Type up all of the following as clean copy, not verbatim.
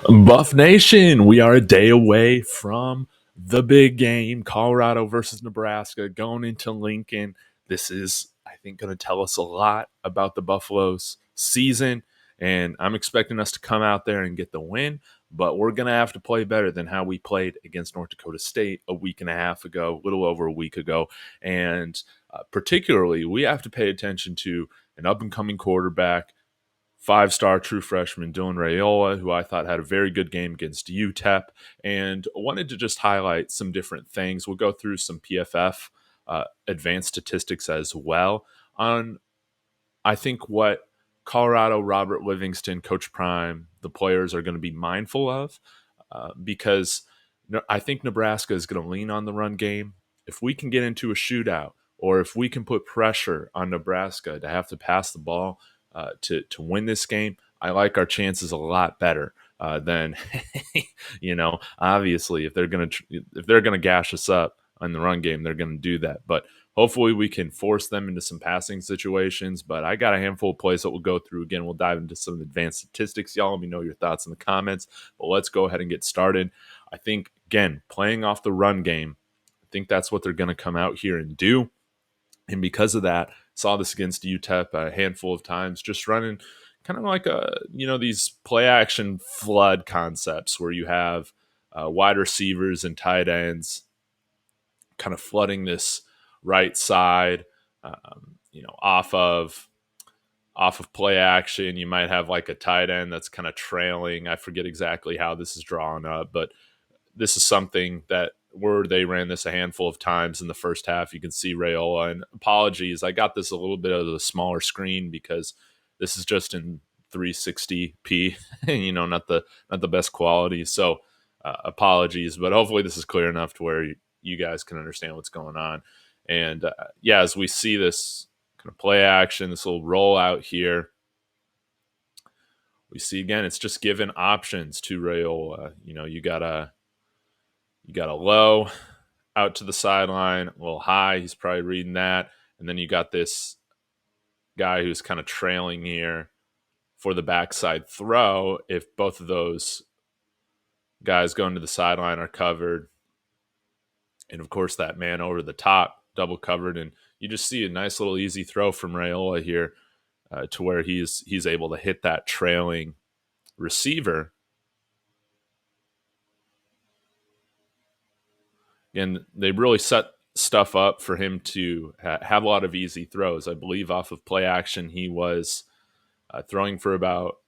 Buff Nation, we are a day away from the big game, Colorado versus Nebraska, going into Lincoln. This is, I think, going to tell us a lot about the Buffaloes season, and I'm expecting us to come out there and get the win, but we're going to have to play better than how we played against North Dakota State a week and a half ago, a little over a week ago, and particularly, we have to pay attention to an up-and-coming quarterback, five-star true freshman Dylan Raiola, who I thought had a very good game against UTEP, and wanted to just highlight some different things. We'll go through some PFF advanced statistics as well on, I think, what Colorado, Robert Livingston, Coach Prime, the players are going to be mindful of, because I think Nebraska is going to lean on the run game. If we can get into a shootout, or if we can put pressure on Nebraska to have to pass the ball to win this game, I like our chances a lot better than obviously if they're gonna gash us up on the run game, they're gonna do that. But hopefully we can force them into some passing situations. But I got a handful of plays that we'll go through. Again, we'll dive into some advanced statistics. Y'all let me know your thoughts in the comments. But let's go ahead and get started. I think, again, playing off the run game, I think that's what they're going to come out here and do. And because of that, saw this against UTEP a handful of times, just running kind of like these play action flood concepts where you have wide receivers and tight ends kind of flooding this right side, off of play action. You might have like a tight end that's kind of trailing. I forget exactly how this is drawn up, but this is something that where they ran this a handful of times in the first half. You can see Raiola, and apologies, I got this a little bit of a smaller screen because this is just in 360p, not the best quality. So apologies, but hopefully this is clear enough to where you guys can understand what's going on. And as we see this kind of play action, this little rollout here, we see again, it's just given options to Raiola. You got a low out to the sideline, a little high. He's probably reading that. And then you got this guy who's kind of trailing here for the backside throw. If both of those guys going to the sideline are covered, and of course that man over the top, double covered, and you just see a nice little easy throw from Raiola here to where he's able to hit that trailing receiver. And they really set stuff up for him to have a lot of easy throws. I believe off of play action, he was throwing for about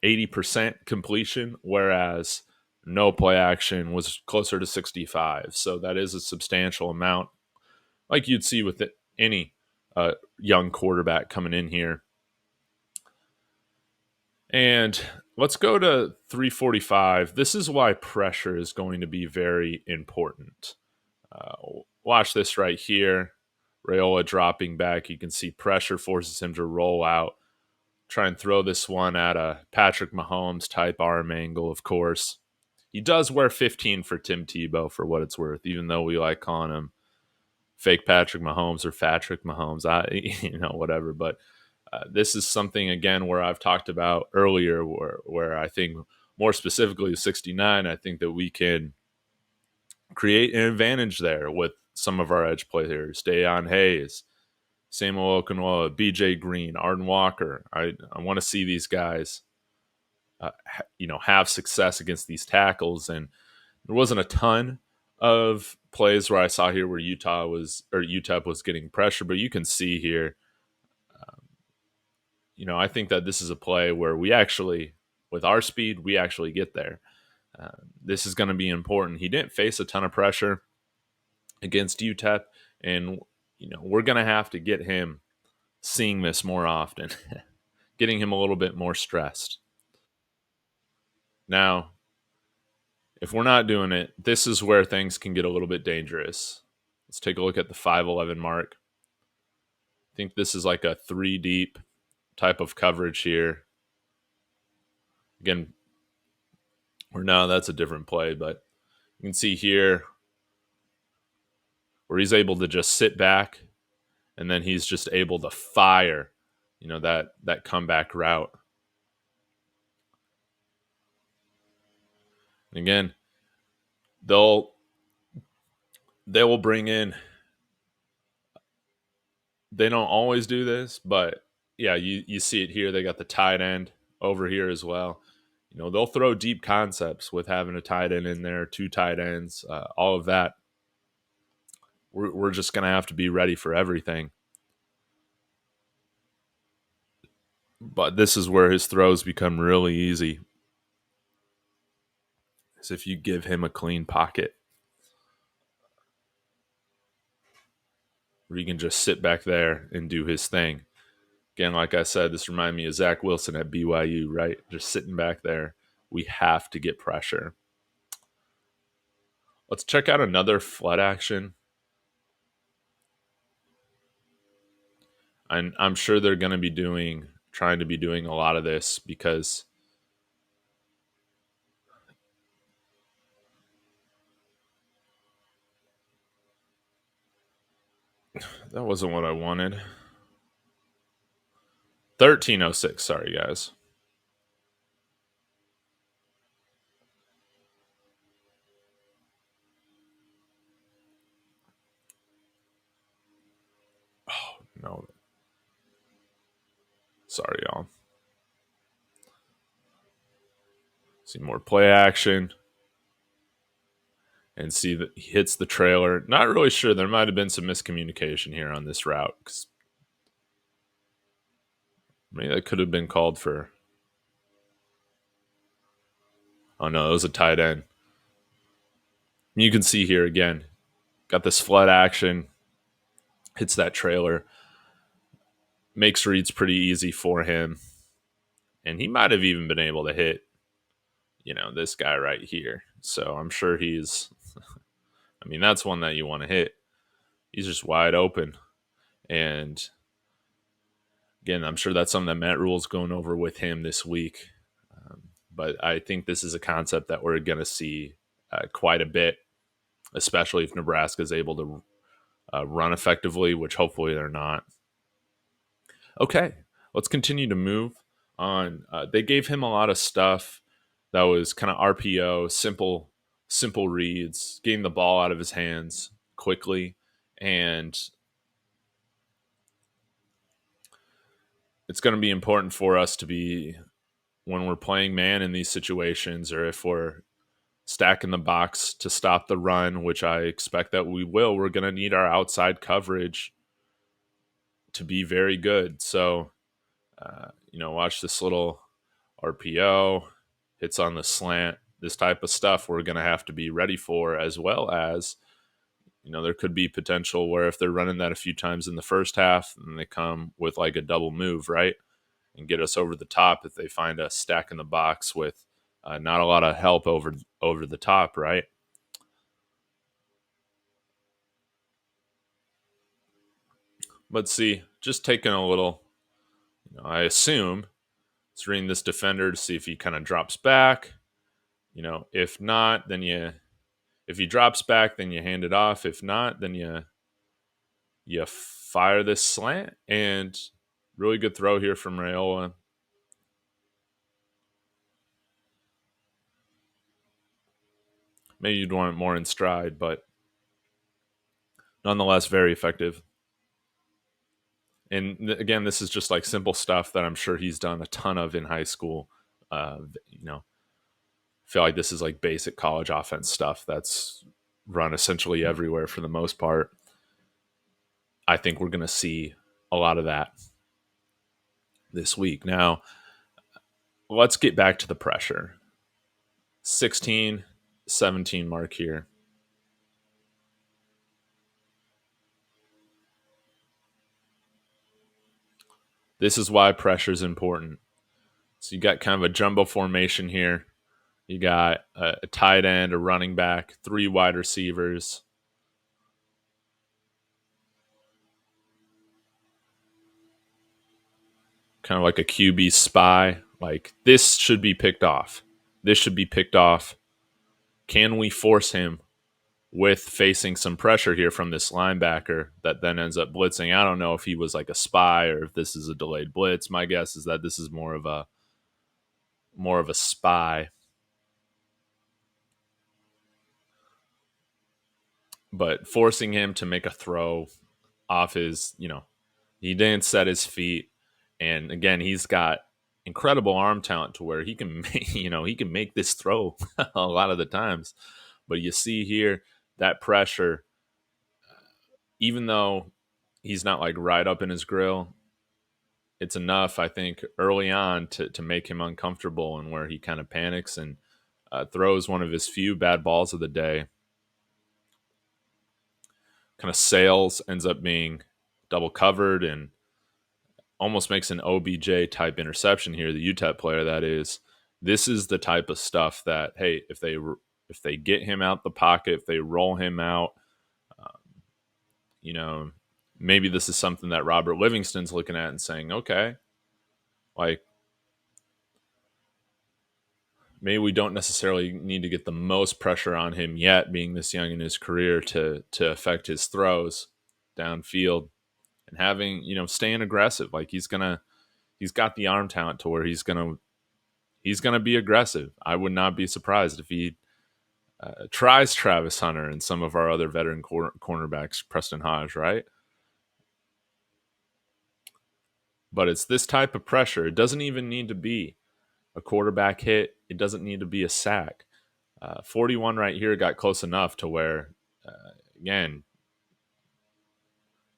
80% completion, whereas no play action was closer to 65. So that is a substantial amount, like you'd see with any young quarterback coming in here. And let's go to 345. This is why pressure is going to be very important. Watch this right here. Raiola dropping back. You can see pressure forces him to roll out. Try and throw this one at a Patrick Mahomes type arm angle, of course. He does wear 15 for Tim Tebow, for what it's worth, even though we like calling him fake Patrick Mahomes or Fatrick Mahomes, whatever. But this is something, again, where I've talked about earlier, where I think more specifically 69, I think that we can create an advantage there with some of our edge players. Deion Hayes, Samuel Okunlola, BJ Green, Arden Walker. I want to see these guys, have success against these tackles. And there wasn't a ton of plays where I saw here where UTEP was getting pressure, but you can see here, I think that this is a play where we actually, with our speed, we actually get there. This is going to be important. He didn't face a ton of pressure against UTEP, and we're going to have to get him seeing this more often, getting him a little bit more stressed. Now, if we're not doing it, this is where things can get a little bit dangerous. Let's take a look at the 5'11" mark. I think this is like a 3 deep type of coverage here. Again, that's a different play, but you can see here where he's able to just sit back, and then he's just able to fire, that comeback route. Again, they'll they will bring in. They don't always do this, but yeah, you see it here. They got the tight end over here as well. They'll throw deep concepts with having a tight end in there, two tight ends, all of that. We're just gonna have to be ready for everything. But this is where his throws become really easy. Is if you give him a clean pocket, where he can just sit back there and do his thing. Again, like I said, this reminds me of Zach Wilson at BYU, right? Just sitting back there. We have to get pressure. Let's check out another flood action. And I'm sure they're going to be trying to be doing a lot of this because that wasn't what I wanted. 1306, sorry guys. Oh, no. Sorry, y'all. See more play action. And see that he hits the trailer. Not really sure. There might have been some miscommunication here on this route. Maybe that could have been called for. Oh no, it was a tight end. You can see here again, got this flood action, hits that trailer, makes reads pretty easy for him. And he might have even been able to hit, this guy right here. So I'm sure that's one that you want to hit. He's just wide open. And again, I'm sure that's something that Matt Rhule's going over with him this week. But I think this is a concept that we're going to see quite a bit, especially if Nebraska is able to run effectively, which hopefully they're not. Okay, let's continue to move on. They gave him a lot of stuff that was kind of RPO, simple reads, getting the ball out of his hands quickly, and it's going to be important for us to be, when we're playing man in these situations, or if we're stacking the box to stop the run, which I expect that we will, we're going to need our outside coverage to be very good. So, watch this little RPO, hits on the slant, this type of stuff we're going to have to be ready for, as well as, there could be potential where if they're running that a few times in the first half, then they come with like a double move, right? And get us over the top if they find us stacking the box with not a lot of help over the top, right? Let's see, just taking a little, I assume it's reading this defender to see if he kind of drops back. If not, then if he drops back, then you hand it off. If not, then you fire this slant, and really good throw here from Raiola. Maybe you'd want it more in stride, but nonetheless, very effective. And again, this is just like simple stuff that I'm sure he's done a ton of in high school. Feel like this is like basic college offense stuff that's run essentially everywhere for the most part. I think we're going to see a lot of that this week. Now, let's get back to the pressure. 16, 17 mark here. This is why pressure is important. So you got kind of a jumbo formation here. You got a tight end, a running back, three wide receivers. Kind of like a QB spy. Like, this should be picked off. This should be picked off. Can we force him with facing some pressure here from this linebacker that then ends up blitzing? I don't know if he was like a spy or if this is a delayed blitz. My guess is that this is more of a spy. but forcing him to make a throw off his, he didn't set his feet. And again, he's got incredible arm talent to where he can, he can make this throw a lot of the times. But you see here that pressure, even though he's not like right up in his grill, it's enough, I think, early on to make him uncomfortable and where he kind of panics and throws one of his few bad balls of the day. Kind of sails, ends up being double covered, and almost makes an OBJ type interception here. The UTEP player, that is. This is the type of stuff that, hey, if they get him out the pocket, if they roll him out, um, you know, maybe this is something that Robert Livingston's looking at and saying, okay, like maybe we don't necessarily need to get the most pressure on him yet, being this young in his career, to affect his throws downfield and having, staying aggressive. Like he's got the arm talent to where he's gonna be aggressive. I would not be surprised if he tries Travis Hunter and some of our other veteran cornerbacks, Preston Hodge, right? But it's this type of pressure. It doesn't even need to be a quarterback hit. It doesn't need to be a sack. 41 right here got close enough to where, again,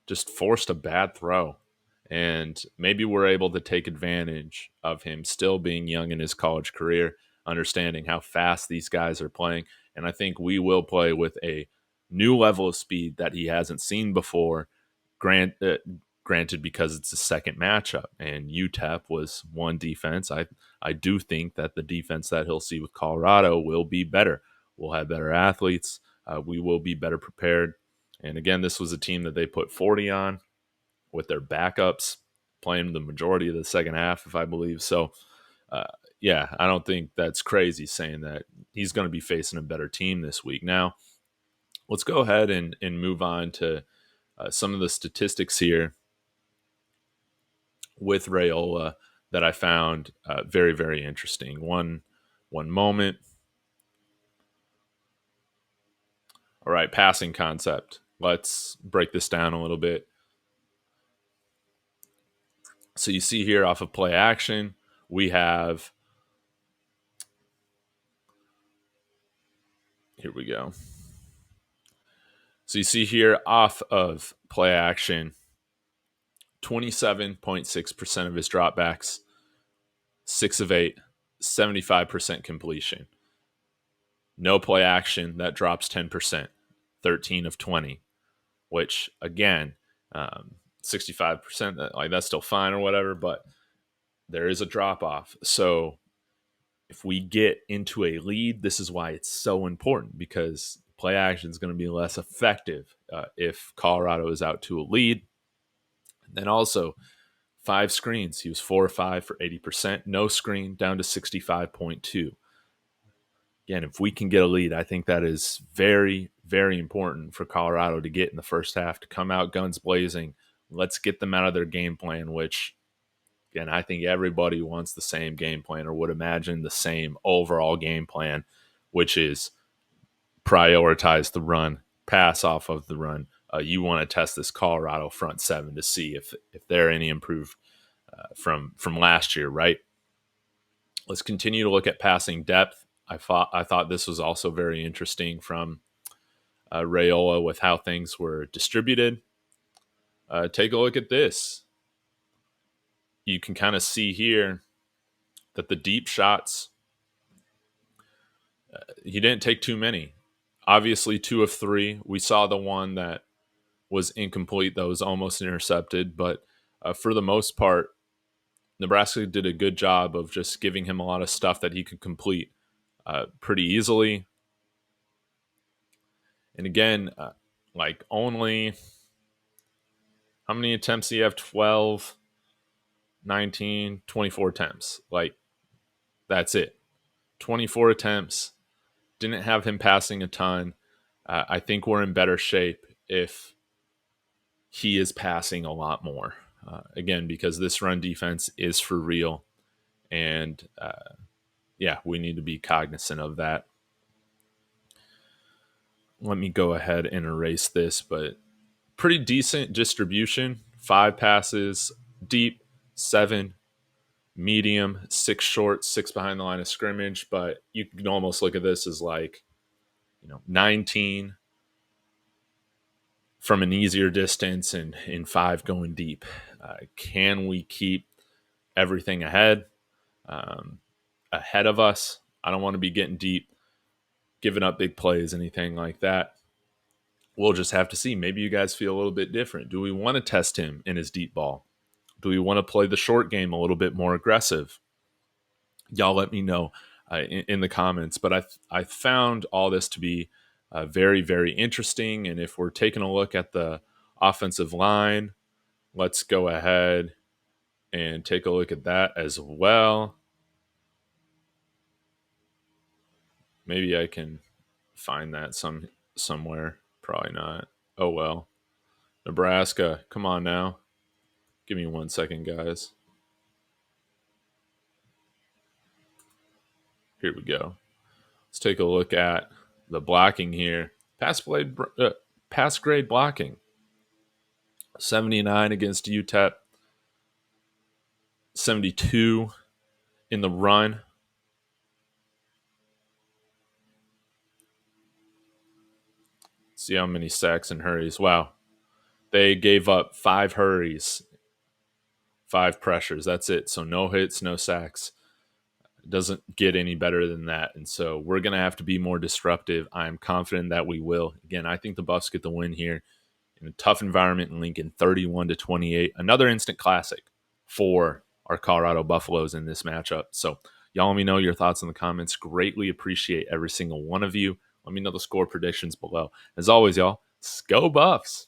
just forced a bad throw. And maybe we're able to take advantage of him still being young in his college career, understanding how fast these guys are playing. And I think we will play with a new level of speed that he hasn't seen before. Granted, because it's a second matchup, and UTEP was one defense. I do think that the defense that he'll see with Colorado will be better. We'll have better athletes. We will be better prepared. And again, this was a team that they put 40 on with their backups playing the majority of the second half, if I believe. So, uh, yeah, I don't think that's crazy saying that he's going to be facing a better team this week. Now, let's go ahead and move on to some of the statistics here with Raiola that I found very, very interesting. One moment. All right, passing concept. Let's break this down a little bit. So you see here off of play action, we have, here we go. So you see here off of play action, 27.6% of his dropbacks, 6 of 8, 75% completion. No play action, that drops 10%, 13 of 20, which again, 65%, like that's still fine or whatever, but there is a drop off. So if we get into a lead, this is why it's so important, because play action is going to be less effective if Colorado is out to a lead. And then also 5 screens. He was 4 or 5 for 80%. No screen down to 65.2. Again, if we can get a lead, I think that is very, very important for Colorado to get in the first half, to come out guns blazing. Let's get them out of their game plan, which, again, I think everybody wants the same game plan or would imagine the same overall game plan, which is prioritize the run, pass off of the run. You want to test this Colorado front seven to see if they're any improved from last year, right? Let's continue to look at passing depth. I thought this was also very interesting from Raiola with how things were distributed. Take a look at this. You can kind of see here that the deep shots, he didn't take too many. Obviously, 2 of 3. We saw the one that was incomplete, that was almost intercepted. But for the most part, Nebraska did a good job of just giving him a lot of stuff that he could complete pretty easily. And again, like only, how many attempts do you have? 12, 19, 24 attempts. Like, that's it. 24 attempts. Didn't have him passing a ton. I think we're in better shape if he is passing a lot more. Again, because this run defense is for real. And yeah, we need to be cognizant of that. Let me go ahead and erase this, but pretty decent distribution. 5 passes deep, 7 medium, 6 short, 6 behind the line of scrimmage. But you can almost look at this as like, 19 from an easier distance and in 5 going deep. Can we keep everything ahead of us? I don't want to be getting deep, giving up big plays, anything like that. We'll just have to see. Maybe you guys feel a little bit different. Do we want to test him in his deep ball? Do we want to play the short game a little bit more aggressive? Y'all let me know in the comments. But I found all this to be very, very interesting. And if we're taking a look at the offensive line, let's go ahead and take a look at that as well. Maybe I can find that somewhere. Probably not. Oh well. Nebraska, come on now. Give me 1 second, guys. Here we go. Let's take a look at the blocking here. Pass grade blocking. 79 against UTEP. 72 in the run. See how many sacks and hurries. Wow. They gave up 5 hurries, 5 pressures. That's it. So no hits, no sacks. It doesn't get any better than that. And so we're going to have to be more disruptive. I'm confident that we will. Again, I think the Buffs get the win here in a tough environment in Lincoln, 31-28. Another instant classic for our Colorado Buffaloes in this matchup. So y'all let me know your thoughts in the comments. Greatly appreciate every single one of you. Let me know the score predictions below. As always, y'all, go Buffs.